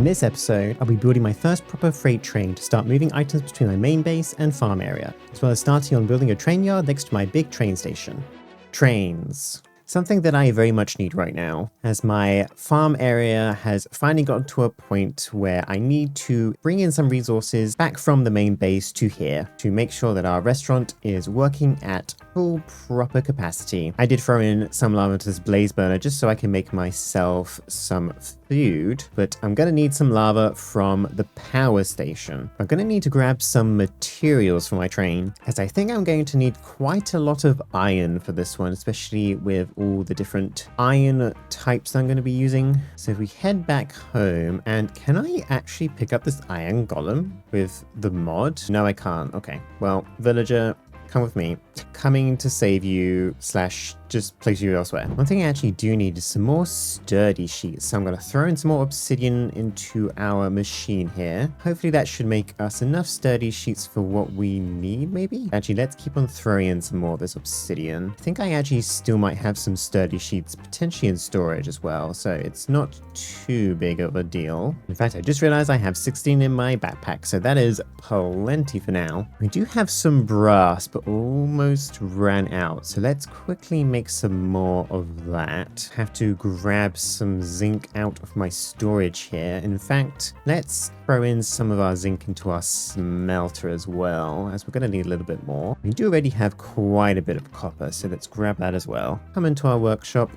this episode, I'll be building my first proper freight train to start moving items between my main base and farm area, as well as starting on building a train yard next to my big train station. Trains. Something that I very much need right now, as my farm area has finally gotten to a point where I need to bring in some resources back from the main base to here to make sure that our restaurant is working at full proper capacity. I did throw in some lava to this blaze burner just so I can make myself some food, but I'm gonna need some lava from the power station. I'm gonna need to grab some materials for my train, as I think I'm going to need quite a lot of iron for this one, especially with all the different iron types I'm going to be using. So if we head back home, and can I actually pick up this iron golem with the mod? No, I can't. Okay, well, villager, come with me. Coming to save you / just place you elsewhere. One thing I actually do need is some more sturdy sheets. So I'm going to throw in some more obsidian into our machine here. Hopefully that should make us enough sturdy sheets for what we need, maybe? Actually, let's keep on throwing in some more of this obsidian. I think I actually still might have some sturdy sheets potentially in storage as well. So it's not too big of a deal. In fact, I just realized I have 16 in my backpack. So that is plenty for now. We do have some brass, but almost ran out. So let's quickly make some more of that. Have to grab some zinc out of my storage here. In fact, let's throw in some of our zinc into our smelter as well, as we're going to need a little bit more. We do already have quite a bit of copper, so let's grab that as well. Come into our workshop,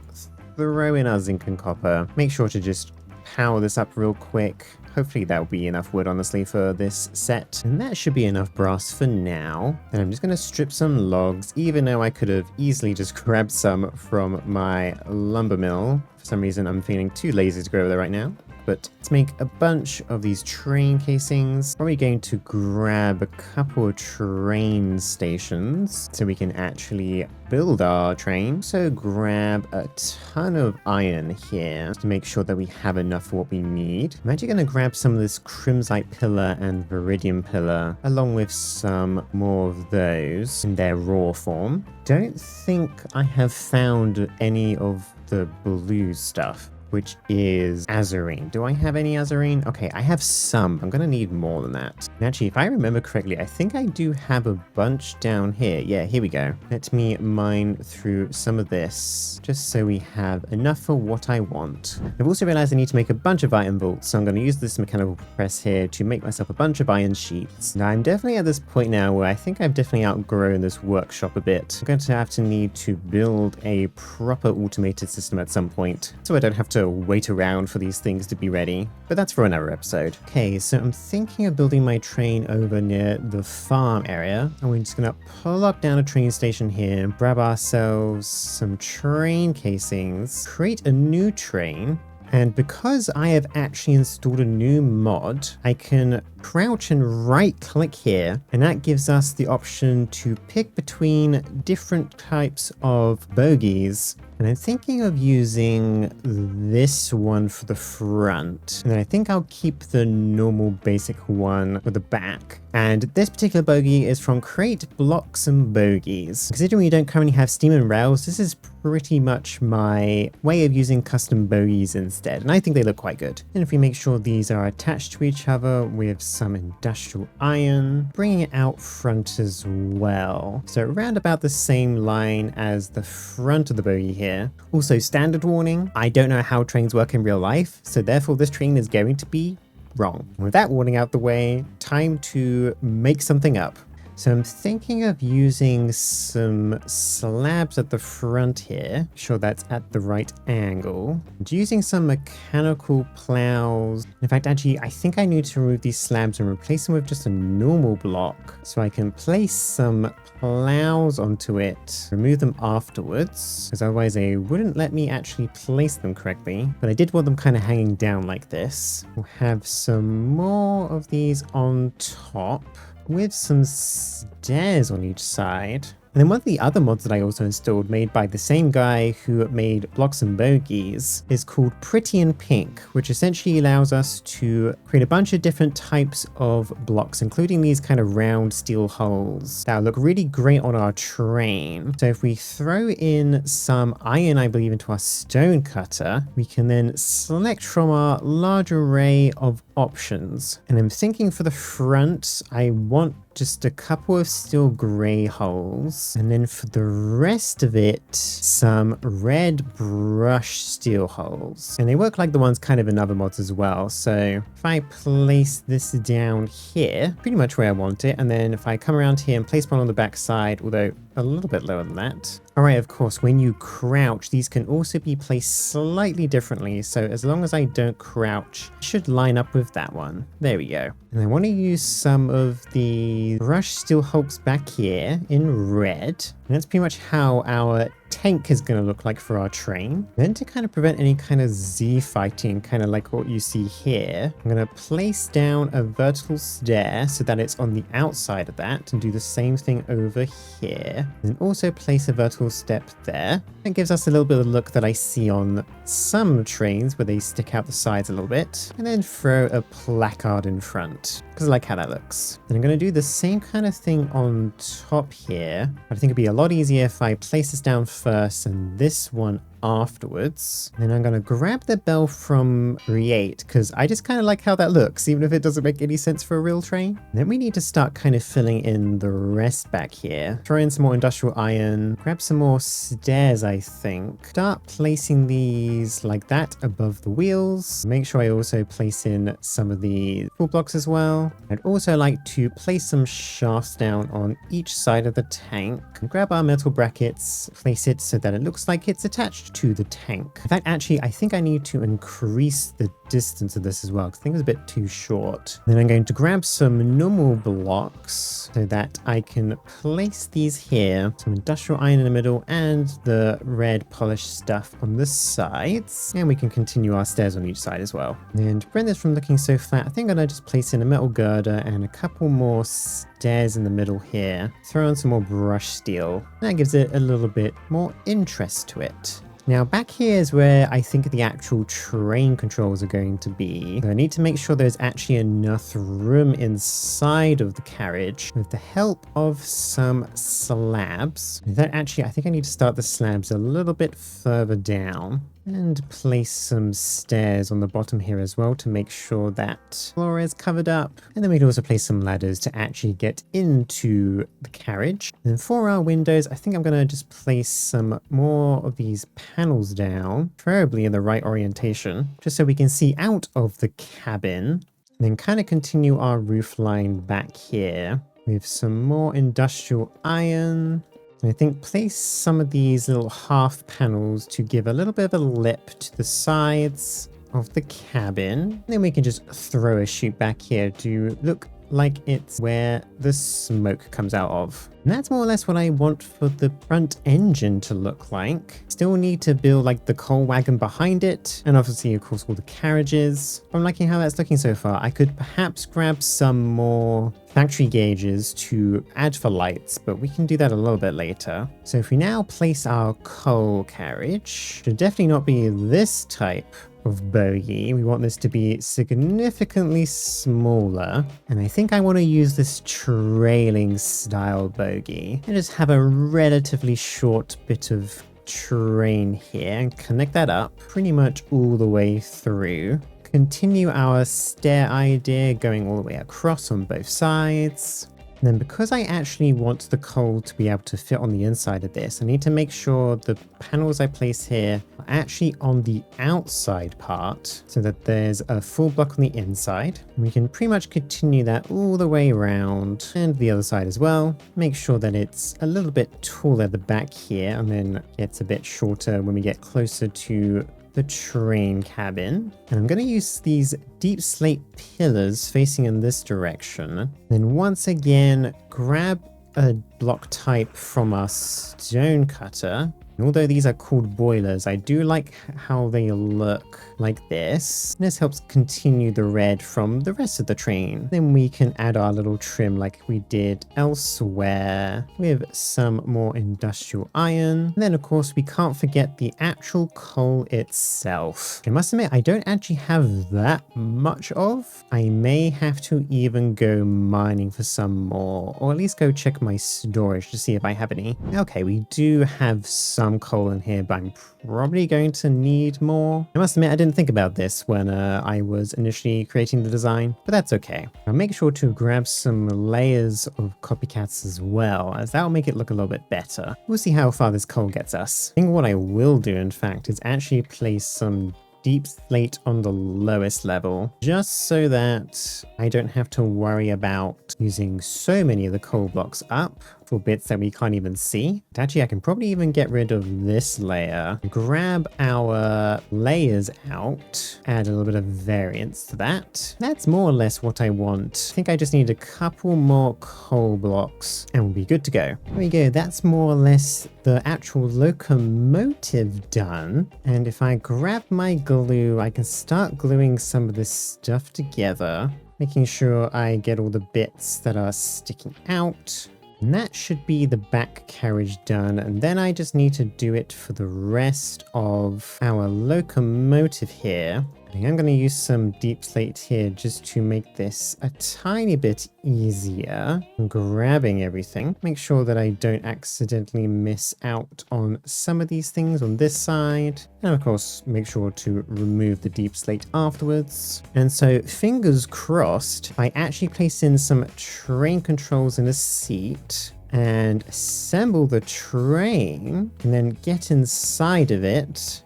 throw in our zinc and copper. Make sure to just power this up real quick. Hopefully that will be enough wood, honestly, for this set. And that should be enough brass for now. And I'm just going to strip some logs, even though I could have easily just grabbed some from my lumber mill. For some reason, I'm feeling too lazy to go over there right now. But let's make a bunch of these train casings. Probably going to grab a couple of train stations so we can actually build our train. So grab a ton of iron here to make sure that we have enough for what we need. I'm actually going to grab some of this crimsite pillar and viridian pillar, along with some more of those in their raw form. Don't think I have found any of the blue stuff, which is azurine. Do I have any azurine? Okay, I have some. I'm gonna need more than that. And actually, if I remember correctly, I think I do have a bunch down here. Yeah, here we go. Let me mine through some of this, just so we have enough for what I want. I've also realized I need to make a bunch of iron bolts, so I'm gonna use this mechanical press here to make myself a bunch of iron sheets. Now, I'm definitely at this point now where I think I've definitely outgrown this workshop a bit. I'm going to have to need to build a proper automated system at some point, so I don't have to wait around for these things to be ready, but that's for another episode. Okay, so I'm thinking of building my train over near the farm area, and we're just gonna pull up down a train station here, grab ourselves some train casings, create a new train. And because I have actually installed a new mod, I can crouch and right click here, and that gives us the option to pick between different types of bogies. And I'm thinking of using this one for the front. And then I think I'll keep the normal basic one for the back. And this particular bogey is from Create Blocks and Bogies. Considering we don't currently have steam and rails, this is pretty much my way of using custom bogies instead. And I think they look quite good. And if we make sure these are attached to each other with some industrial iron, bringing it out front as well. So around about the same line as the front of the bogey here. Also, standard warning, I don't know how trains work in real life, so therefore this train is going to be wrong. With that warning out the way, time to make something up. So I'm thinking of using some slabs at the front here. Sure that's at the right angle. And using some mechanical plows. In fact, actually, I think I need to remove these slabs and replace them with just a normal block so I can place some plows onto it, remove them afterwards, because otherwise they wouldn't let me actually place them correctly. But I did want them kind of hanging down like this. We'll have some more of these on top, with some stairs on each side. And then one of the other mods that I also installed, made by the same guy who made blocks and bogies, is called Pretty in Pink, which essentially allows us to create a bunch of different types of blocks, including these kind of round steel holes that look really great on our train. So if we throw in some iron, I believe, into our stone cutter, we can then select from our large array of options. And I'm thinking for the front, I want just a couple of steel grey holes, and then for the rest of it, some red brushed steel holes. And they work like the ones kind of in other mods as well. So if I place this down here, pretty much where I want it, and then if I come around here and place one on the back side, although a little bit lower than that. Alright, of course, when you crouch, these can also be placed slightly differently, so as long as I don't crouch, it should line up with that one. There we go. And I want to use some of the brushed steel hulks back here in red. And that's pretty much how our tank is going to look like for our train. Then to kind of prevent any kind of Z fighting, kind of like what you see here, I'm going to place down a vertical stair so that it's on the outside of that, and do the same thing over here. And also place a vertical step there. It gives us a little bit of the look that I see on some trains where they stick out the sides a little bit. And then throw a placard in front, because I like how that looks. And I'm going to do the same kind of thing on top here. But I think it'd be a lot easier if I place this down first and this one afterwards. Then I'm going to grab the bell from Create, because I just kind of like how that looks, even if it doesn't make any sense for a real train. And then we need to start kind of filling in the rest back here. Throw in some more industrial iron, grab some more stairs, I think. Start placing these like that above the wheels. Make sure I also place in some of the full blocks as well. I'd also like to place some shafts down on each side of the tank. Grab our metal brackets, place it so that it looks like it's attached to the tank. In fact, actually, I think I need to increase the distance of this as well, because I think it's a bit too short. Then I'm going to grab some normal blocks so that I can place these here. Some industrial iron in the middle and the red polished stuff on the sides. And we can continue our stairs on each side as well. And to prevent this from looking so flat, I think I'm going to just place in a metal girder and a couple more stairs in the middle here. Throw in some more brush steel. That gives it a little bit more interest to it. Now back here is where I think the actual train controls are going to be. So I need to make sure there's actually enough room inside of the carriage with the help of some slabs. Actually, I think I need to start the slabs a little bit further down. And place some stairs on the bottom here as well to make sure that floor is covered up. And then we can also place some ladders to actually get into the carriage. And for our windows, I think I'm going to just place some more of these panels down, preferably in the right orientation, just so we can see out of the cabin. And then kind of continue our roof line back here with some more industrial iron. And I think place some of these little half panels to give a little bit of a lip to the sides of the cabin. And then we can just throw a chute back here to look like it's where the smoke comes out of. And that's more or less what I want for the front engine to look like. Still need to build like the coal wagon behind it, and obviously of course all the carriages. I'm liking how that's looking so far. I could perhaps grab some more factory gauges to add for lights, but we can do that a little bit later. So if we now place our coal carriage, should definitely not be this type of bogie. We want this to be significantly smaller, and I think I want to use this trailing style bogie and just have a relatively short bit of train here and connect that up pretty much all the way through. Continue our stair idea going all the way across on both sides. And then because I actually want the coal to be able to fit on the inside of this, I need to make sure the panels I place here are actually on the outside part so that there's a full block on the inside. And we can pretty much continue that all the way around and the other side as well. Make sure that it's a little bit taller at the back here and then gets a bit shorter when we get closer to the train cabin. And I'm going to use these deep slate pillars facing in this direction. Then once again, grab a block type from our stone cutter. And although these are called boilers, I do like how they look like this. This helps continue the red from the rest of the train. Then we can add our little trim like we did elsewhere with some more industrial iron. And then of course we can't forget the actual coal itself. I must admit I don't actually have that much of. I may have to even go mining for some more, or at least go check my storage to see if I have any. Okay, we do have some coal in here, but I'm probably going to need more. I must admit I didn't think about this when I was initially creating the design, but that's okay. I'll make sure to grab some layers of copycats as well, as that'll make it look a little bit better. We'll see how far this coal gets us. I think what I will do, in fact, is actually place some deep slate on the lowest level, just so that I don't have to worry about using so many of the coal blocks up for bits that we can't even see. But actually, I can probably even get rid of this layer, grab our layers out, add a little bit of variance to that. That's more or less what I want. I think I just need a couple more coal blocks and we'll be good to go. There we go. That's more or less the actual locomotive done. And if I grab my glue, I can start gluing some of this stuff together, making sure I get all the bits that are sticking out. And that should be the back carriage done, and then I just need to do it for the rest of our locomotive here. I think I'm going to use some deep slate here just to make this a tiny bit easier. I'm grabbing everything. Make sure that I don't accidentally miss out on some of these things on this side. And of course, make sure to remove the deep slate afterwards. And so fingers crossed, I actually place in some train controls in the seat and assemble the train and then get inside of it.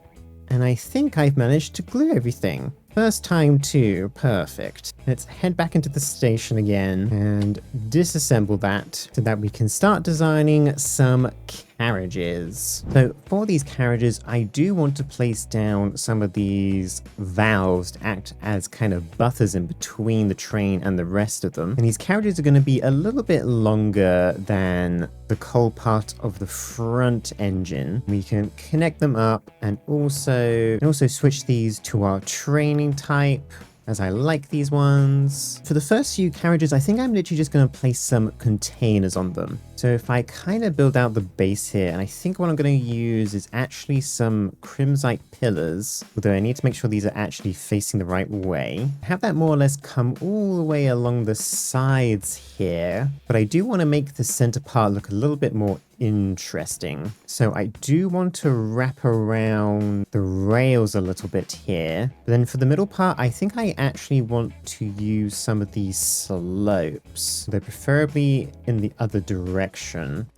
And I think I've managed to glue everything. First time too, perfect. Let's head back into the station again and disassemble that so that we can start designing some carriages. So for these carriages, I do want to place down some of these valves to act as kind of buffers in between the train and the rest of them. And these carriages are going to be a little bit longer than the coal part of the front engine. We can connect them up and also switch these to our training type, as I like these ones. For the first few carriages, I think I'm literally just going to place some containers on them. So if I kind of build out the base here, and I think what I'm going to use is actually some crimsite pillars, although I need to make sure these are actually facing the right way. Have that more or less come all the way along the sides here, but I do want to make the center part look a little bit more interesting. So I do want to wrap around the rails a little bit here. But then for the middle part, I think I actually want to use some of these slopes, though preferably in the other direction.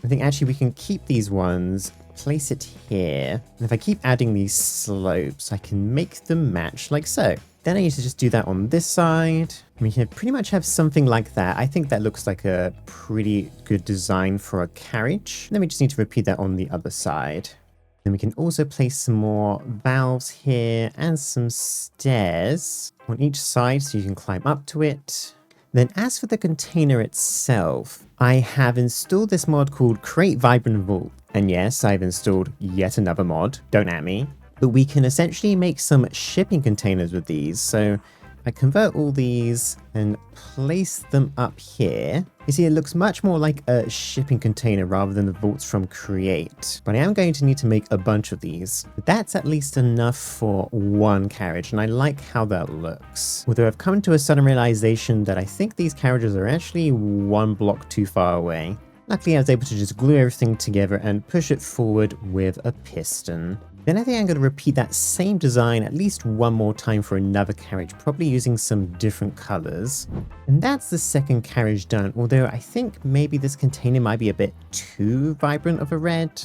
I think actually we can keep these ones, place it here. And if I keep adding these slopes, I can make them match like so. Then I need to just do that on this side. We can pretty much have something like that. I think that looks like a pretty good design for a carriage. Then we just need to repeat that on the other side. Then we can also place some more valves here and some stairs on each side so you can climb up to it. Then as for the container itself, I have installed this mod called Createmod. And yes, I've installed yet another mod, don't at me. But we can essentially make some shipping containers with these. So I convert all these and place them up here. You see, it looks much more like a shipping container rather than the vaults from Create. But I am going to need to make a bunch of these. But that's at least enough for one carriage, and I like how that looks. Although I've come to a sudden realization that I think these carriages are actually one block too far away. Luckily, I was able to just glue everything together and push it forward with a piston. Then I think I'm going to repeat that same design at least one more time for another carriage, probably using some different colors. And that's the second carriage done, although I think maybe this container might be a bit too vibrant of a red.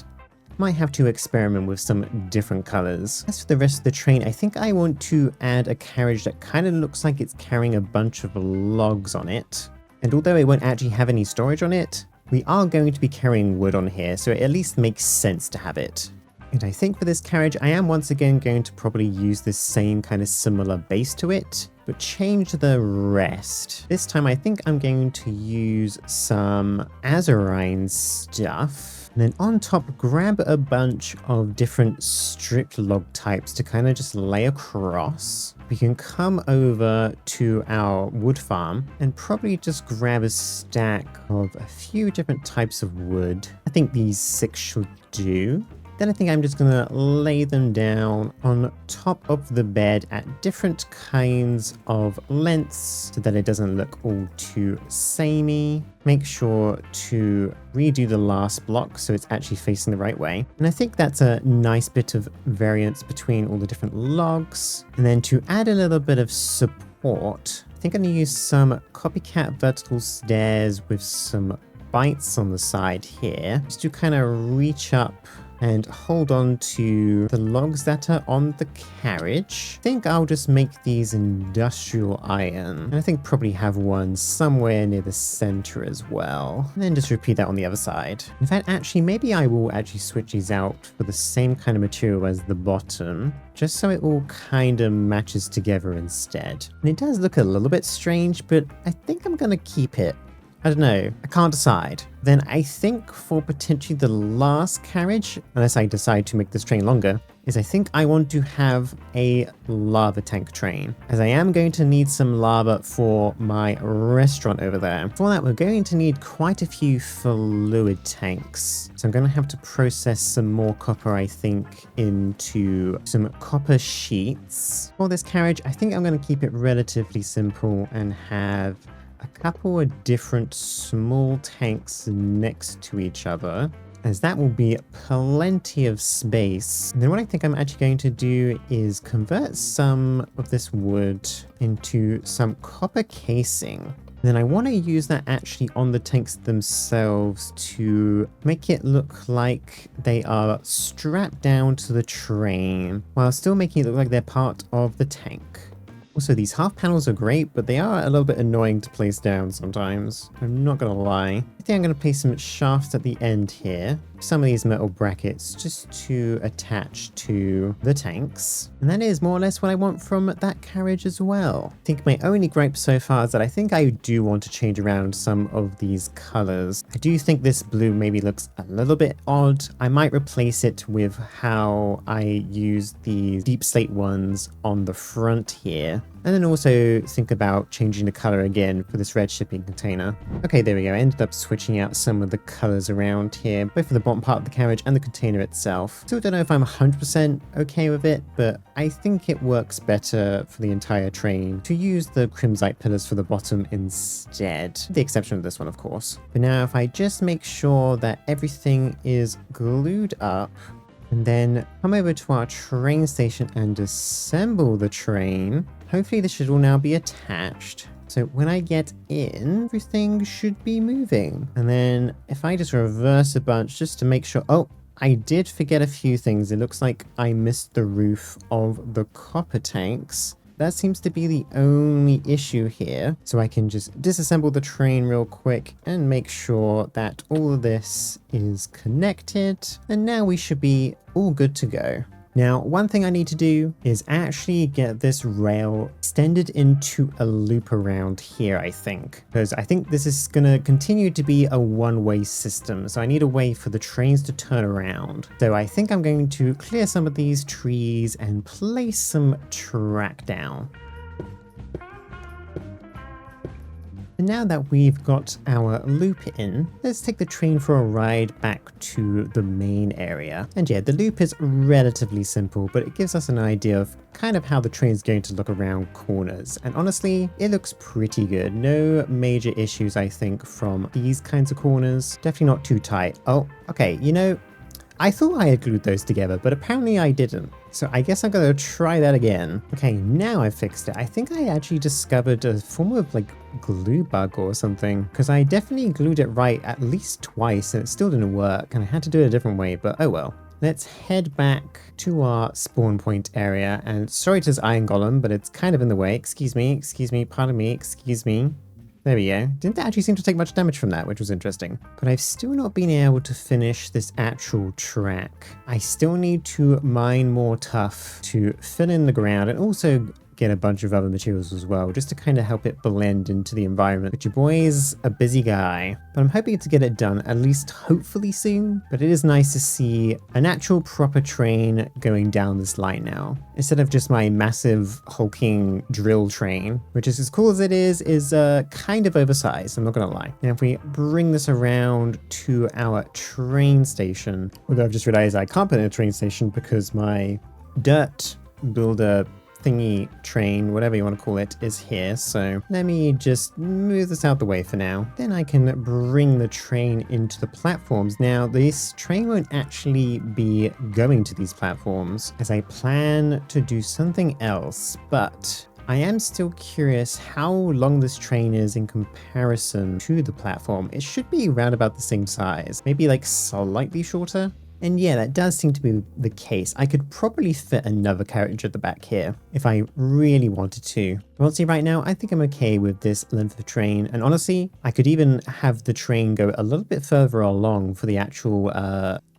Might have to experiment with some different colors. As for the rest of the train, I think I want to add a carriage that kind of looks like it's carrying a bunch of logs on it. And although it won't actually have any storage on it, we are going to be carrying wood on here, so it at least makes sense to have it. And I think for this carriage, I am once again going to probably use this same kind of similar base to it, but change the rest. This time I think I'm going to use some azurine stuff. And then on top, grab a bunch of different stripped log types to kind of just lay across. We can come over to our wood farm and probably just grab a stack of a few different types of wood. I think these 6 should do. Then I think I'm just gonna lay them down on top of the bed at different kinds of lengths so that it doesn't look all too samey. Make sure to redo the last block so it's actually facing the right way. And I think that's a nice bit of variance between all the different logs. And then to add a little bit of support, I think I'm gonna use some copycat vertical stairs with some bites on the side here, just to kind of reach up and hold on to the logs that are on the carriage. I think I'll just make these industrial iron. And I think probably have one somewhere near the center as well. And then just repeat that on the other side. In fact, actually, maybe I will actually switch these out for the same kind of material as the bottom, just so it all kind of matches together instead. And it does look a little bit strange, but I think I'm gonna keep it. I don't know, I can't decide. Then I think for potentially the last carriage, unless I decide to make this train longer, is I think I want to have a lava tank train, as I am going to need some lava for my restaurant over there. For that, we're going to need quite a few fluid tanks. So I'm going to have to process some more copper, I think, into some copper sheets. For this carriage, I think I'm going to keep it relatively simple and have a couple of different small tanks next to each other, as that will be plenty of space. And then what I think I'm actually going to do is convert some of this wood into some copper casing. And then I want to use that actually on the tanks themselves to make it look like they are strapped down to the train, while still making it look like they're part of the tank. Also, these half panels are great, but they are a little bit annoying to place down sometimes. I'm not gonna lie. I think I'm gonna place some shafts at the end here. Some of these metal brackets just to attach to the tanks. And that is more or less what I want from that carriage as well. I think my only gripe so far is that I think I do want to change around some of these colors. I do think this blue maybe looks a little bit odd. I might replace it with how I use the deep slate ones on the front here. And then also think about changing the color again for this red shipping container. Okay, there we go. I ended up switching out some of the colors around here, both for the bottom part of the carriage and the container itself. Still don't know if I'm 100% okay with it, but I think it works better for the entire train to use the crimsite pillars for the bottom instead. With the exception of this one, of course. But now if I just make sure that everything is glued up, and then come over to our train station and assemble the train. Hopefully this should all now be attached. So when I get in, everything should be moving. And then if I just reverse a bunch just to make sure, oh, I did forget a few things. It looks like I missed the roof of the copper tanks. That seems to be the only issue here. So I can just disassemble the train real quick and make sure that all of this is connected. And now we should be all good to go. Now, one thing I need to do is actually get this rail extended into a loop around here, I think. Because I think this is going to continue to be a one-way system. So I need a way for the trains to turn around. So I think I'm going to clear some of these trees and place some track down. And now that we've got our loop in, let's take the train for a ride back to the main area. And yeah, the loop is relatively simple, but it gives us an idea of kind of how the train's going to look around corners. And honestly, it looks pretty good. No major issues, I think, from these kinds of corners. Definitely not too tight. Oh, okay, you know, I thought I had glued those together, but apparently I didn't. So I guess I'm gonna try that again. Okay, now I've fixed it. I think I actually discovered a form of like glue bug or something, because I definitely glued it right at least twice and it still didn't work, and I had to do it a different way, but oh well. Let's head back to our spawn point area, and sorry to this iron golem, but it's kind of in the way. Excuse me, pardon me, excuse me. There we go. Didn't actually seem to take much damage from that, which was interesting. But I've still not been able to finish this actual track. I still need to mine more tuff to fill in the ground and also get a bunch of other materials as well, just to kind of help it blend into the environment. But your boy's a busy guy, but I'm hoping to get it done at least hopefully soon. But it is nice to see an actual proper train going down this line now, instead of just my massive hulking drill train, which is as cool as it is kind of oversized, I'm not gonna lie. Now if we bring this around to our train station, although I've just realized I can't put in a train station because my dirt builder thingy train, whatever you want to call it, is here. So let me just move this out the way for now. Then I can bring the train into the platforms. Now this train won't actually be going to these platforms as I plan to do something else, but I am still curious how long this train is in comparison to the platform. It should be around about the same size, maybe like slightly shorter. And yeah, that does seem to be the case. I could probably fit another carriage at the back here if I really wanted to. Honestly, right now, I think I'm okay with this length of train. And honestly, I could even have the train go a little bit further along for the actual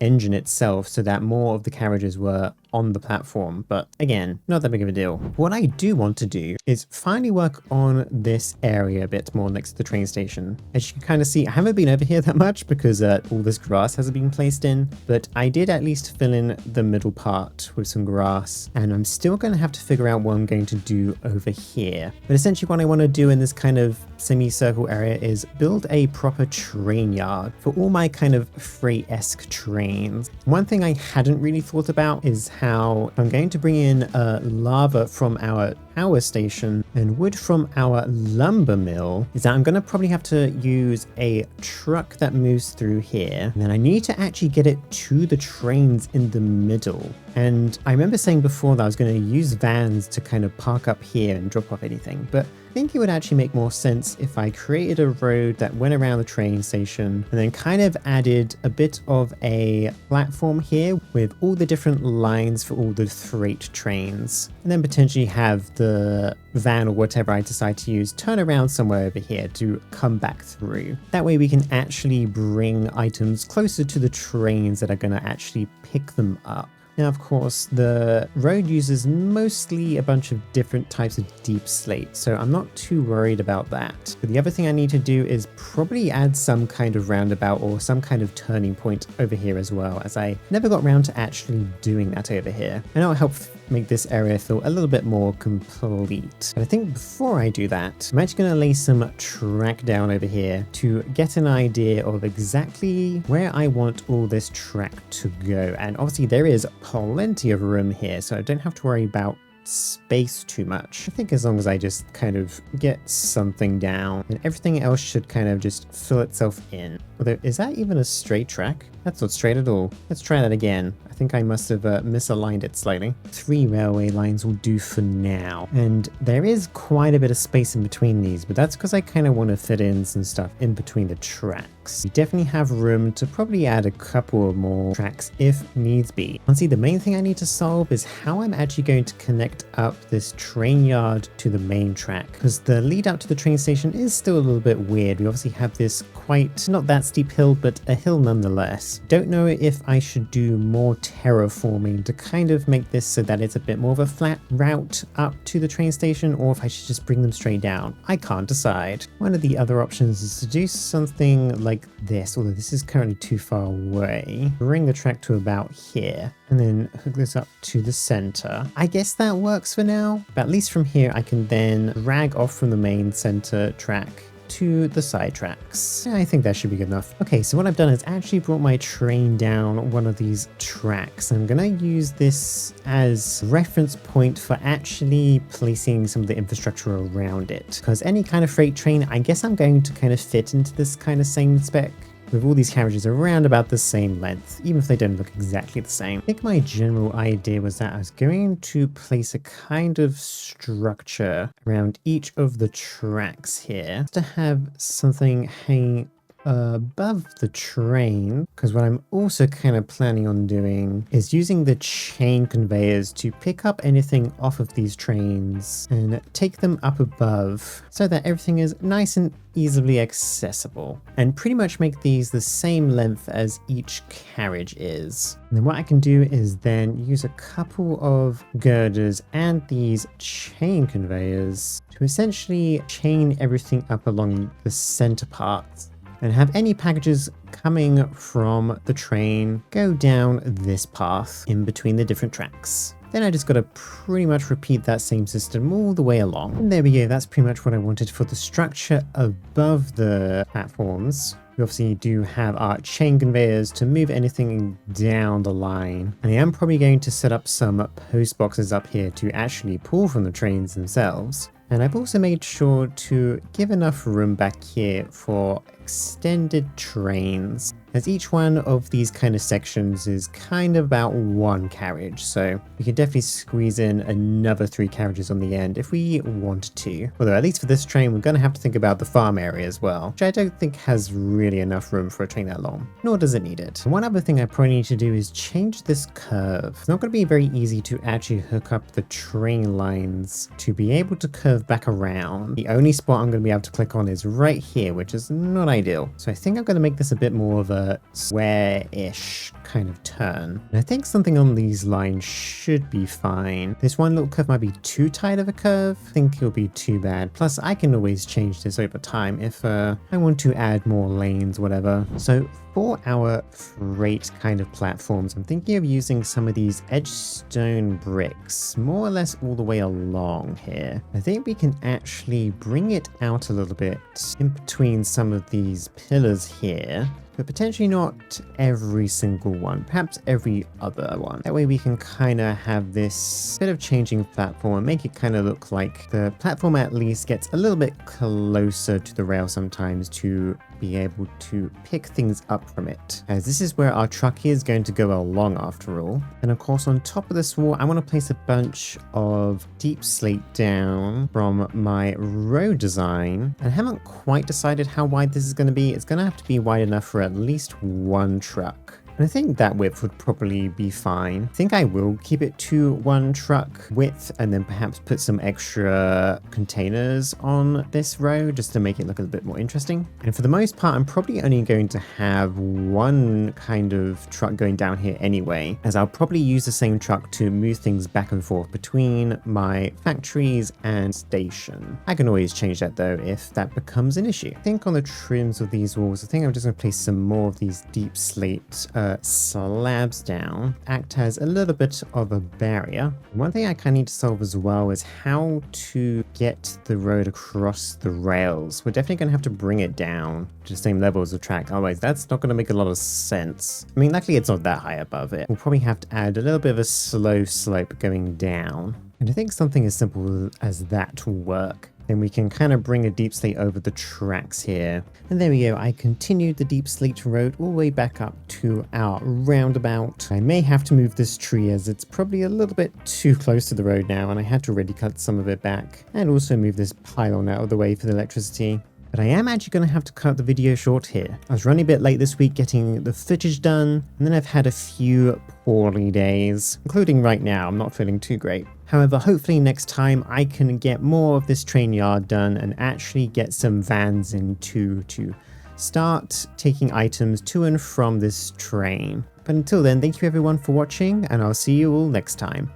engine itself so that more of the carriages were on the platform. But again, not that big of a deal. What I do want to do is finally work on this area a bit more next to the train station. As you can kind of see, I haven't been over here that much because all this grass hasn't been placed in, but I did at least fill in the middle part with some grass, and I'm still going to have to figure out what I'm going to do over here. But essentially what I want to do in this kind of semicircle area is build a proper train yard for all my kind of freight-esque trains. One thing I hadn't really thought about is how I'm going to bring in lava from our power station and wood from our lumber mill, is that I'm going to probably have to use a truck that moves through here, and then I need to actually get it to the trains in the middle. And I remember saying before that I was going to use vans to kind of park up here and drop off anything, but I think it would actually make more sense if I created a road that went around the train station and then kind of added a bit of a platform here with all the different lines for all the freight trains, and then potentially have the van or whatever I decide to use turn around somewhere over here to come back through. That way we can actually bring items closer to the trains that are going to actually pick them up. Now, of course, the road uses mostly a bunch of different types of deep slate, so I'm not too worried about that. But the other thing I need to do is probably add some kind of roundabout or some kind of turning point over here as well, as I never got around to actually doing that over here. I know it'll help make this area feel a little bit more complete. But I think before I do that, I'm actually going to lay some track down over here to get an idea of exactly where I want all this track to go. And obviously there is plenty of room here, so I don't have to worry about space too much. I think as long as I just kind of get something down, and everything else should kind of just fill itself in. Although, is that even a straight track? That's not straight at all. Let's try that again. I think I must have misaligned it slightly. 3 railway lines will do for now. And there is quite a bit of space in between these, but that's because I kind of want to fit in some stuff in between the tracks. We definitely have room to probably add a couple more tracks if needs be. Honestly, the main thing I need to solve is how I'm actually going to connect up this train yard to the main track, because the lead up to the train station is still a little bit weird. We obviously have this quite, not that steep hill, but a hill nonetheless. Don't know if I should do more terraforming to kind of make this so that it's a bit more of a flat route up to the train station, or if I should just bring them straight down. I can't decide. One of the other options is to do something like this, although this is currently too far away. Bring the track to about here, and then hook this up to the center. I guess that works for now, but at least from here I can then drag off from the main center track to the side tracks. I think that should be good enough. Okay, so what I've done is actually brought my train down one of these tracks. I'm gonna use this as reference point for actually placing some of the infrastructure around it, because any kind of freight train, I guess I'm going to kind of fit into this kind of same spec, with all these carriages around about the same length, even if they don't look exactly the same. I think my general idea was that I was going to place a kind of structure around each of the tracks here to have something hanging above the train, because what I'm also kind of planning on doing is using the chain conveyors to pick up anything off of these trains and take them up above so that everything is nice and easily accessible, and pretty much make these the same length as each carriage is. And then what I can do is then use a couple of girders and these chain conveyors to essentially chain everything up along the center parts and have any packages coming from the train go down this path in between the different tracks. Then I just got to pretty much repeat that same system all the way along. And there we go, that's pretty much what I wanted for the structure above the platforms. We obviously do have our chain conveyors to move anything down the line. And I am probably going to set up some post boxes up here to actually pull from the trains themselves. And I've also made sure to give enough room back here for extended trains, as each one of these kind of sections is kind of about one carriage, so we can definitely squeeze in another 3 carriages on the end if we wanted to. Although at least for this train we're going to have to think about the farm area as well, which I don't think has really enough room for a train that long, nor does it need it. And one other thing I probably need to do is change this curve. It's not going to be very easy to actually hook up the train lines to be able to curve back around. The only spot I'm going to be able to click on is right here, which is not ideal. So I think I'm going to make this a bit more of a square-ish kind of turn. And I think something on these lines should be fine. This one little curve might be too tight of a curve. I think it'll be too bad. Plus I can always change this over time if I want to add more lanes, whatever. So for our freight kind of platforms, I'm thinking of using some of these edge stone bricks more or less all the way along here. I think we can actually bring it out a little bit in between some of these pillars here, but potentially not every single one, perhaps every other one. That way we can kind of have this bit of changing platform and make it kind of look like the platform at least gets a little bit closer to the rail sometimes to be able to pick things up from it, as this is where our truck is going to go along after all. And of course on top of this wall I want to place a bunch of deep slate down from my road design, and I haven't quite decided how wide this is going to be. It's going to have to be wide enough for at least one truck. And I think that width would probably be fine. I think I will keep it to one truck width and then perhaps put some extra containers on this row just to make it look a bit more interesting. And for the most part, I'm probably only going to have one kind of truck going down here anyway, as I'll probably use the same truck to move things back and forth between my factories and station. I can always change that though if that becomes an issue. I think on the trims of these walls, I think I'm just going to place some more of these deep slate slabs down, act as a little bit of a barrier. One thing I kind of need to solve as well is how to get the road across the rails. We're definitely going to have to bring it down to the same level as the track, otherwise that's not going to make a lot of sense. I mean, luckily it's not that high above it. We'll probably have to add a little bit of a slow slope going down, and I think something as simple as that will work. Then we can kind of bring a deep slate over the tracks here. And there we go, I continued the deep slate road all the way back up to our roundabout. I may have to move this tree as it's probably a little bit too close to the road now, and I had to already cut some of it back. And also move this pylon out of the way for the electricity. But I am actually going to have to cut the video short here. I was running a bit late this week getting the footage done, and then I've had a few poorly days, including right now. I'm not feeling too great. However, hopefully next time I can get more of this train yard done and actually get some vans in too to start taking items to and from this train. But until then, thank you everyone for watching, and I'll see you all next time.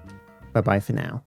Bye bye for now.